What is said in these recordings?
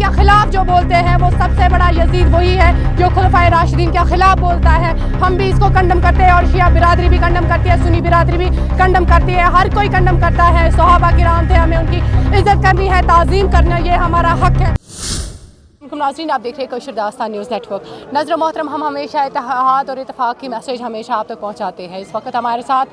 کے خلاف جو بولتے ہیں وہ سب سے بڑا یزید وہی ہے جو خلفائے راشدین کے خلاف بولتا ہے. ہم بھی اس کو کنڈم کرتے ہیں اور شیعہ برادری بھی کنڈم کرتی ہے, سنی برادری بھی کنڈم کرتی ہے, ہر کوئی کنڈم کرتا ہے. صحابہ کرام تھے, ہمیں ان کی عزت کرنی ہے, تعظیم کرنا, یہ ہمارا حق ہے. ناظرین, آپ دیکھ رہے ہیں کوشر داستان نیوز نیٹ ورک. نظر محترم, ہم ہمیشہ اتحاد اور اتفاق کی میسیج ہمیشہ آپ تک پہنچاتے ہیں. اس وقت ہمارے ساتھ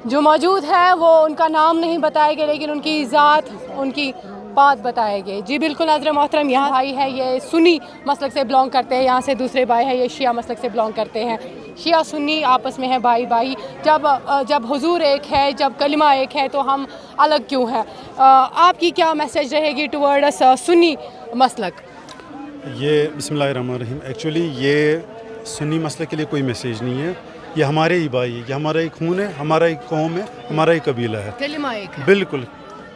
جو موجود ہے وہ ان کا نام نہیں بتائے گئے لیکن ان کی ذات, ان کی بات بتائے گئے. جی بالکل ناظر محترم, یہاں بھائی ہے یہ سنی مسلک سے بلانگ کرتے ہیں, یہاں سے دوسرے بھائی ہیں یہ شیعہ مسلک سے بلانگ کرتے ہیں. شیعہ سنی آپس میں ہے بھائی بھائی. جب حضور ایک ہے, جب کلمہ ایک ہے, تو ہم الگ کیوں ہیں؟ آپ کی کیا میسیج رہے گی ٹورڈس سنی مسلک؟ یہ بسم اللہ الرحمن الرحیم, ایکچولی یہ سنی مسئلے کے لیے کوئی میسیج نہیں ہے. یہ ہمارے ہی بھائی ہے, یہ ہمارا ایک خون ہے, ہمارا ایک قوم ہے, ہمارا ایک قبیلہ ہے. کلمہ ایک ہے. بالکل,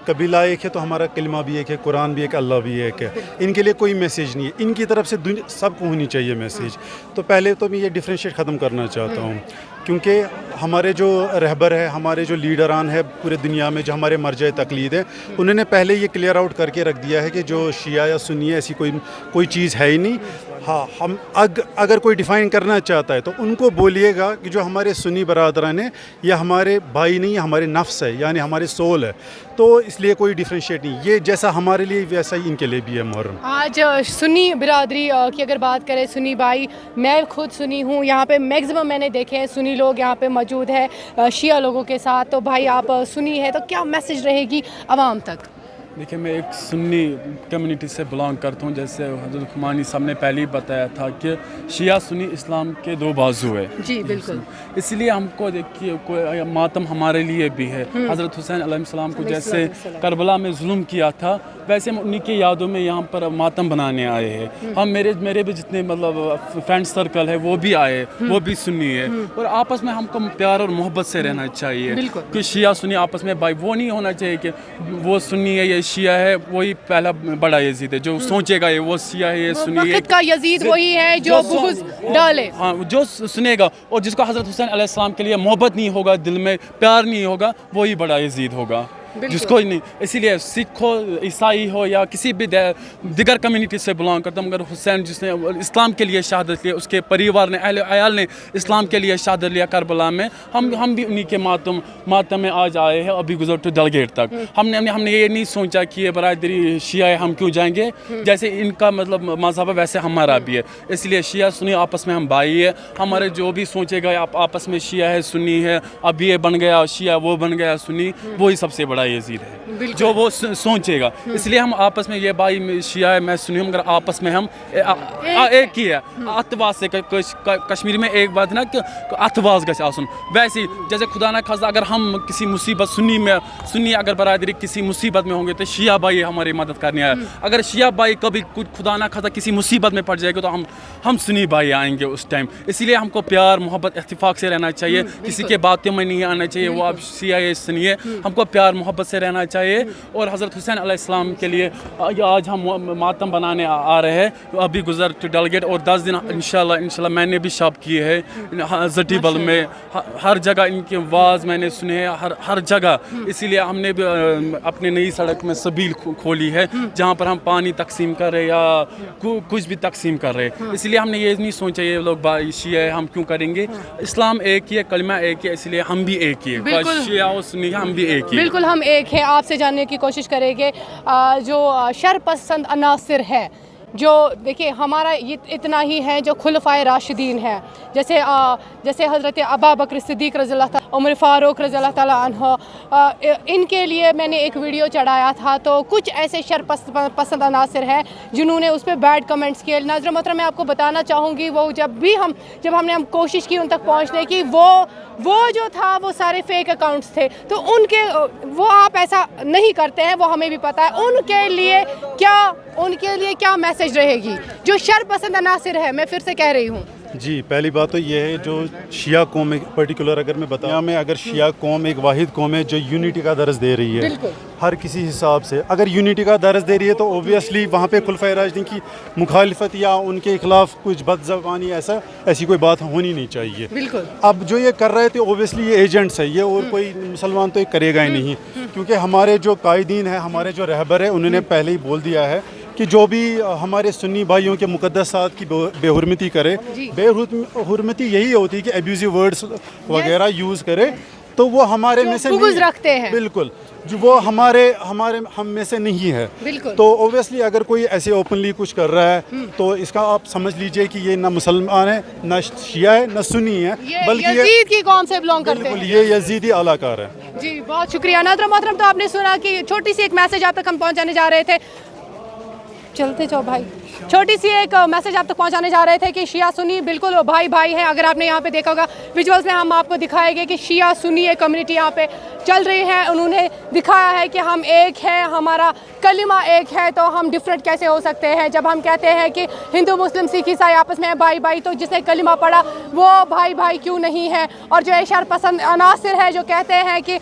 قبیلہ ایک ہے تو ہمارا کلمہ بھی ایک ہے, قرآن بھی ایک, اللہ بھی ایک ہے. ان کے لیے کوئی میسیج نہیں ہے. ان کی طرف سے سب کو ہونی چاہیے میسیج. تو پہلے تو میں یہ ڈفرینشیٹ ختم کرنا چاہتا ہوں, کیونکہ ہمارے جو رہبر ہے, ہمارے جو لیڈران ہیں پورے دنیا میں, جو ہمارے مرجع تقلید ہے, انہوں نے پہلے یہ کلیئر آؤٹ کر کے رکھ دیا ہے کہ جو شیعہ یا سنی ہے ایسی کوئی چیز ہے ہی نہیں. ہاں, ہم اگر کوئی ڈیفائن کرنا چاہتا ہے تو ان کو بولیے گا کہ جو ہمارے سنی برادران ہیں یہ ہمارے بھائی نہیں, ہمارے نفس ہے, یعنی ہمارے سول ہے. تو اس لیے کوئی ڈفرینشیٹ نہیں, یہ جیسا ہمارے لیے ویسا ہی ان کے لیے بھی ہے. محرم آج سنی برادری کی اگر بات کریں, سنی بھائی, میں خود سنی ہوں, یہاں پہ میکزیمم میں نے دیکھے ہیں سنی لوگ یہاں پہ موجود ہے شیعہ لوگوں کے ساتھ. تو بھائی آپ سنی ہے تو کیا میسیج رہے گی عوام تک؟ دیکھیں, میں ایک سنی کمیونٹی سے بلانگ کرتا ہوں. جیسے حضرت خمینی صاحب نے پہلے ہی بتایا تھا کہ شیعہ سنی اسلام کے دو بازو ہے. جی بالکل, اس لیے ہم کو دیکھیے ماتم ہمارے لیے بھی ہے. حضرت حسین علیہ السلام کو جیسے کربلا میں ظلم کیا تھا, ویسے ہم انہی کی یادوں میں یہاں پر ماتم بنانے آئے ہیں. ہم میرے بھی جتنے مطلب فرینڈ سرکل ہے وہ بھی آئے, وہ بھی سنی ہے, اور آپس میں ہم کو پیار اور محبت سے رہنا چاہیے. کہ شیعہ سنی آپس میں بھائی, وہ نہیں ہونا چاہیے کہ وہ سنی ہے یہ شیعہ ہے, وہی پہلا بڑا یزید ہے. جو سوچے گا یہ وہ شیعہ ہے, یہ سنی ہے, وقت کا یزید وہی ہے جو بغض ڈالے. ہاں, جو سنے گا اور جس کو حضرت حسین علیہ السلام کے لیے محبت نہیں ہوگا, دل میں پیار نہیں ہوگا, وہی بڑا یزید ہوگا. جس کو نہیں, اسی لیے سکھ ہو, عیسائی ہو, یا کسی بھی دیگر کمیونٹی سے بلانگ کرتا ہوں, مگر حسین جس نے اسلام کے لیے شہادت لیا, اس کے پریوار نے, اہل عیال نے اسلام کے لیے شہادت لیا کربلا میں, ہم بھی انہی کے ماتم میں آج آئے ہیں. ابھی گزر ٹو ڈلگیٹ تک ہم نے یہ نہیں سوچا کہ یہ برادری شیعہ ہے, ہم کیوں جائیں گے. جیسے ان کا مطلب مذہب ہے ویسے ہمارا بھی ہے. اس لیے شیعہ سنی آپس میں ہم بھائی ہے. ہمارے جو بھی سوچے گا آپس میں شیعہ ہے, سنی ہے, اب یہ بن گیا شیعہ, وہ بن گیا سنی, وہی سب سے بڑا یزید ہے جو وہ سوچے گا. اس لیے ہم آپس میں یہ بھائی شیعہ ہے, میں سنی ہوں, مگر آپس میں ہم ایک ہی ہے. اتواز سے کشمیر میں ایک بات نا کہ اتواز گژھِ آسُن. ویسے جیسے خدا نہ خواستہ اگر ہم کسی مصیبت سنی اگر برادری کسی مصیبت میں ہوں گے تو شیعہ بھائی ہماری مدد کرنے آئے. اگر شیعہ بھائی کبھی خدا نہ خواستہ کسی مصیبت میں پڑ جائے گا تو ہم سنی بھائی آئیں گے اس ٹائم. اسی لیے ہم کو پیار محبت اتفاق سے رہنا چاہیے, کسی کے باتوں میں نہیں آنا چاہیے. وہ اب شیعہ ہے سنی ہے, ہم کو پیار محبت سے رہنا چاہیے. اور حضرت حسین علیہ السلام کے لیے آج ہم ماتم بنانے آ رہے ہیں. ابھی گزر ٹو ڈلگیٹ, اور 10 دن انشاءاللہ میں نے بھی شاب کیے ہیں زٹی بل میں, ہر جگہ ان کے واز میں نے سنے ہیں, ہر جگہ. اسی لیے ہم نے بھی اپنے نئی سڑک میں سبیل کھولی ہے جہاں پر ہم پانی تقسیم کر رہے یا کچھ بھی تقسیم کر رہے. اس لیے ہم نے یہ نہیں سوچا یہ لوگ شیعہ ہے ہم کیوں کریں گے. اسلام ایک ہی ہے, کلمہ ایک ہے, اس لیے ہم بھی ایک ہی ہے. شیعہ اور سنی ہم بھی ایک ہی. بالکل ہم ایک ہیں. آپ سے جاننے کی کوشش کریں گے جو شر پسند عناصر ہے, جو دیکھیے ہمارا اتنا ہی ہے جو خلفائے راشدین ہے, جیسے حضرت ابا بکر صدیق رضی اللہ تعالیٰ, عمر فاروق رضی اللہ تعالیٰ عنہ, ان کے لیے میں نے ایک ویڈیو چڑھایا تھا. تو کچھ ایسے شر پسند عناصر ہیں جنہوں نے اس پہ بیڈ کمنٹس کیے. ناظر محترم, میں آپ کو بتانا چاہوں گی وہ جب ہم نے کوشش کی ان تک پہنچنے کی, وہ جو تھا وہ سارے فیک اکاؤنٹس تھے. تو وہ آپ ایسا نہیں کرتے ہیں, وہ ہمیں بھی پتہ ہے. ان کے لیے کیا میسیج رہے گی جو شر پسند عناصر ہے؟ میں پھر سے کہہ رہی ہوں. جی, پہلی بات تو یہ ہے جو شیعہ قوم پرٹیکولر اگر میں بتاؤں, اگر شیعہ قوم ایک واحد قوم ہے جو یونٹی کا درس دے رہی ہے ہر کسی حساب سے, اگر یونٹی کا درس دے رہی ہے تو اوبویسلی وہاں پہ خلفائے راشدین کی مخالفت یا ان کے خلاف کچھ بد زبانی ایسی کوئی بات ہونی نہیں چاہیے. اب جو یہ کر رہے تھے اوبویسلی یہ ایجنٹس ہے, یہ اور کوئی مسلمان تو یہ کرے گا ہی نہیں, کیونکہ ہمارے جو قائدین ہیں, ہمارے جو رہبر ہیں, انہوں نے پہلے ہی بول دیا ہے کہ کہ جو بھی ہمارے سنی بھائیوں کے مقدسات کی بے حرمتی کرے, بے حرمتی یہی ہوتی ہے کہ ایبیوزو ورڈز وغیرہ یوز کرے, تو وہ ہمارے میں سے بغض رکھتے ہیں, بالکل جو وہ ہم میں سے نہیں ہے. تو اوبیسلی اگر کوئی ایسے اوپنلی کچھ کر رہا ہے تو اس کا آپ سمجھ لیجئے کہ یہ نہ مسلمان ہے, نہ شیعہ ہے, نہ سنی ہے, بلکہ یزید کی قوم سے بلونگ کرتے ہیں. بالکل یہ یزیدی اعلی کار ہے. جی بہت شکریہ. ناظرین محترم, تو آپ نے سنا کہ چھوٹی سی ایک میسج آپ تک ہم پہنچانے جا رہے تھے. چلتے جاؤ بھائی. چھوٹی سی ایک میسج آپ تک پہنچانے جا رہے تھے کہ شیعہ سنی بالکل بھائی بھائی ہیں. اگر آپ نے یہاں پہ دیکھا ہوگا ویژولز میں ہم آپ کو دکھائیں گے کہ شیعہ سنی ایک کمیونٹی یہاں پہ چل رہی ہے. انہوں نے دکھایا ہے کہ ہم ایک ہیں, ہمارا کلمہ ایک ہے, تو ہم ڈفرینٹ کیسے ہو سکتے ہیں. جب ہم کہتے ہیں کہ ہندو مسلم سکھ عیسائی آپس میں بھائی بھائی, تو جس نے کلمہ پڑھا وہ بھائی بھائی کیوں نہیں ہے. اور جو شر پسند عناصر ہے جو کہتے ہیں کہ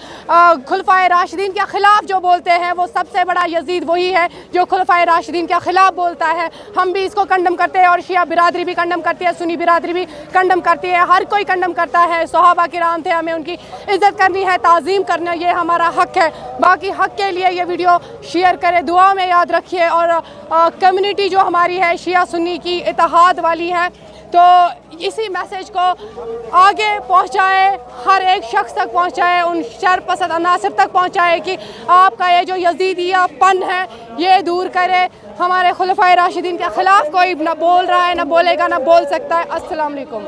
خلفائے راشدین کے خلاف جو بولتے ہیں, وہ سب سے بڑا یزید وہی ہے جو خلفائے راشدین کے خلاف بولتا ہے. ہم بھی اس کو کنڈم کرتے ہیں, اور شیعہ برادری بھی کنڈم کرتی ہے, سنی برادری بھی کنڈم کرتی ہے, ہر کوئی کنڈم کرتا ہے. صحابہ کرام تھے, ہمیں ان کی عزت کرنی ہے, تعظیم کرنا, یہ ہمارا حق ہے. باقی حق کے لیے یہ ویڈیو شیئر کرے, دعا میں یاد رکھیے. اور کمیونٹی جو ہماری ہے شیعہ سنی کی اتحاد والی ہے, تو اسی میسج کو آگے پہنچائے, ہر ایک شخص تک پہنچائے, ان شر پسند عناصر تک پہنچائے کہ آپ کا یہ جو یزیدیہ پن ہے یہ دور کرے. ہمارے خلفائے راشدین کے خلاف کوئی نہ بول رہا ہے, نہ بولے گا, نہ بول سکتا ہے. السلام علیکم.